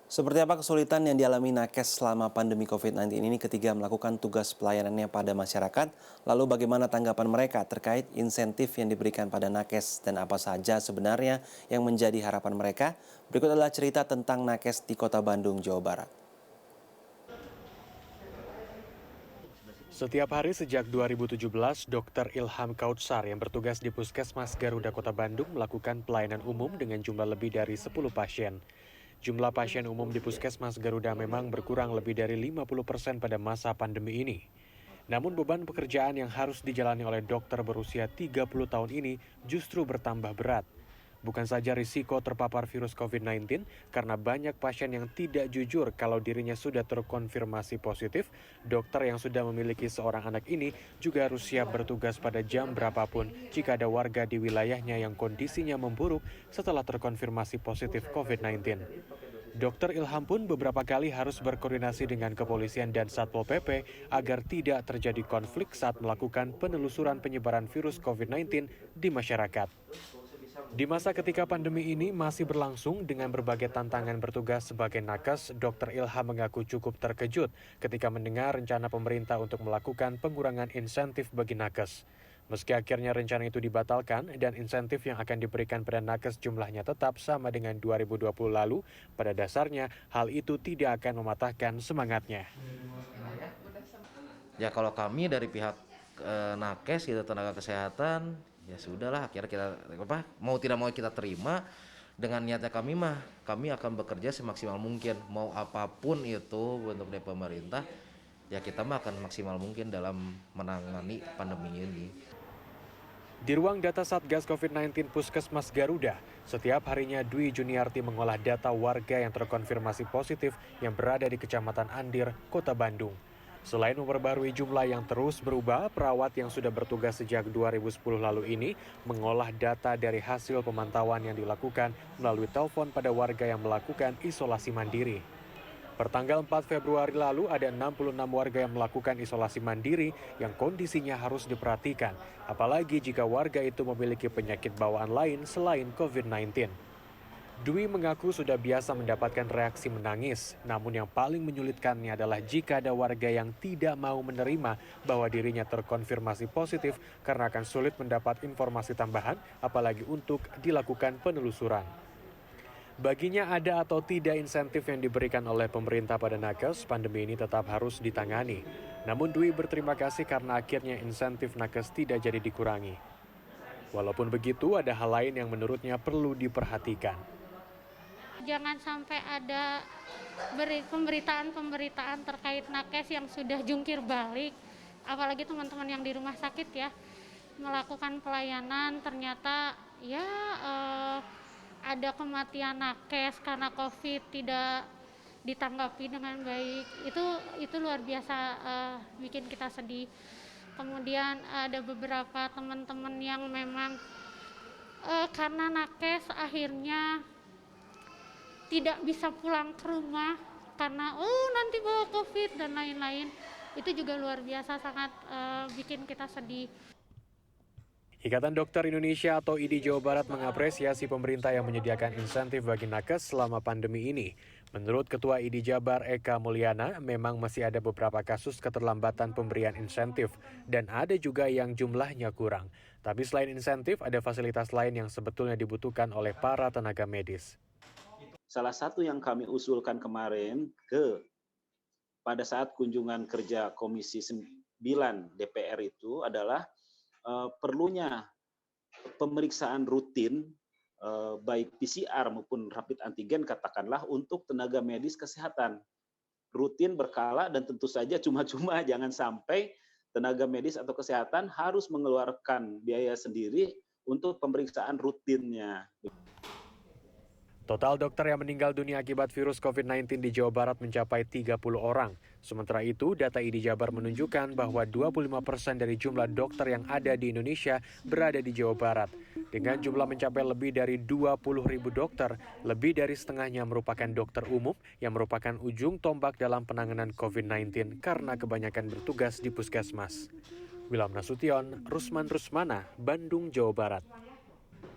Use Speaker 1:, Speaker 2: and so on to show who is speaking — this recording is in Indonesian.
Speaker 1: Seperti apa kesulitan yang dialami nakes selama pandemi COVID-19 ini ketika melakukan tugas pelayanannya pada masyarakat? Lalu bagaimana tanggapan mereka terkait insentif yang diberikan pada nakes dan apa saja sebenarnya yang menjadi harapan mereka? Berikut adalah cerita tentang nakes di Kota Bandung, Jawa Barat.
Speaker 2: Setiap hari sejak 2017, Dr. Ilham Kautsar yang bertugas di Puskesmas Garuda Kota Bandung melakukan pelayanan umum dengan jumlah lebih dari 10 pasien. Jumlah pasien umum di Puskesmas Garuda memang berkurang lebih dari 50% pada masa pandemi ini. Namun beban pekerjaan yang harus dijalani oleh dokter berusia 30 tahun ini justru bertambah berat. Bukan saja risiko terpapar virus COVID-19 karena banyak pasien yang tidak jujur kalau dirinya sudah terkonfirmasi positif, dokter yang sudah memiliki seorang anak ini juga harus siap bertugas pada jam berapapun jika ada warga di wilayahnya yang kondisinya memburuk setelah terkonfirmasi positif COVID-19. Dokter Ilham pun beberapa kali harus berkoordinasi dengan kepolisian dan Satpol PP agar tidak terjadi konflik saat melakukan penelusuran penyebaran virus COVID-19 di masyarakat. Di masa ketika pandemi ini masih berlangsung dengan berbagai tantangan bertugas sebagai nakes, Dr. Ilham mengaku cukup terkejut ketika mendengar rencana pemerintah untuk melakukan pengurangan insentif bagi nakes. Meski akhirnya rencana itu dibatalkan dan insentif yang akan diberikan pada nakes jumlahnya tetap sama dengan 2020 lalu, pada dasarnya hal itu tidak akan mematahkan semangatnya.
Speaker 3: Ya kalau kami dari pihak nakes gitu, tenaga kesehatan, ya sudahlah akhirnya kita mau tidak mau kita terima. Dengan niatnya kami akan bekerja semaksimal mungkin, mau apapun itu bentuk dari pemerintah, ya kita akan maksimal mungkin dalam menangani pandemi ini.
Speaker 2: Di ruang data Satgas COVID-19 Puskesmas Garuda, setiap harinya Dwi Juniarti mengolah data warga yang terkonfirmasi positif yang berada di Kecamatan Andir, Kota Bandung. Selain memperbarui jumlah yang terus berubah, perawat yang sudah bertugas sejak 2010 lalu ini mengolah data dari hasil pemantauan yang dilakukan melalui telepon pada warga yang melakukan isolasi mandiri. Pertanggal 4 Februari lalu ada 66 warga yang melakukan isolasi mandiri yang kondisinya harus diperhatikan, apalagi jika warga itu memiliki penyakit bawaan lain selain COVID-19. Dwi mengaku sudah biasa mendapatkan reaksi menangis, namun yang paling menyulitkannya adalah jika ada warga yang tidak mau menerima bahwa dirinya terkonfirmasi positif karena akan sulit mendapat informasi tambahan, apalagi untuk dilakukan penelusuran. Baginya ada atau tidak insentif yang diberikan oleh pemerintah pada nakes, pandemi ini tetap harus ditangani. Namun Dwi berterima kasih karena akhirnya insentif nakes tidak jadi dikurangi. Walaupun begitu, ada hal lain yang menurutnya perlu diperhatikan.
Speaker 4: Jangan sampai ada pemberitaan-pemberitaan terkait nakes yang sudah jungkir balik, apalagi teman-teman yang di rumah sakit ya, melakukan pelayanan ternyata ya ada kematian nakes karena COVID tidak ditanggapi dengan baik. Itu luar biasa, bikin kita sedih. Kemudian ada beberapa teman-teman yang memang karena nakes akhirnya tidak bisa pulang ke rumah karena nanti bawa COVID dan lain-lain. Itu juga luar biasa, sangat bikin kita sedih.
Speaker 2: Ikatan Dokter Indonesia atau IDI Jawa Barat mengapresiasi pemerintah yang menyediakan insentif bagi nakes selama pandemi ini. Menurut Ketua IDI Jabar Eka Mulyana, memang masih ada beberapa kasus keterlambatan pemberian insentif dan ada juga yang jumlahnya kurang. Tapi selain insentif, ada fasilitas lain yang sebetulnya dibutuhkan oleh para tenaga medis.
Speaker 5: Salah satu yang kami usulkan kemarin pada saat kunjungan kerja Komisi 9 DPR itu adalah perlunya pemeriksaan rutin baik PCR maupun rapid antigen katakanlah untuk tenaga medis kesehatan. Rutin, berkala, dan tentu saja cuma-cuma, jangan sampai tenaga medis atau kesehatan harus mengeluarkan biaya sendiri untuk pemeriksaan rutinnya.
Speaker 2: Total dokter yang meninggal dunia akibat virus COVID-19 di Jawa Barat mencapai 30 orang. Sementara itu, data IDI Jabar menunjukkan bahwa 25% dari jumlah dokter yang ada di Indonesia berada di Jawa Barat. Dengan jumlah mencapai lebih dari 20.000 dokter, lebih dari setengahnya merupakan dokter umum yang merupakan ujung tombak dalam penanganan COVID-19 karena kebanyakan bertugas di puskesmas. Wilham Nasution, Rusman Rusmana, Bandung, Jawa Barat.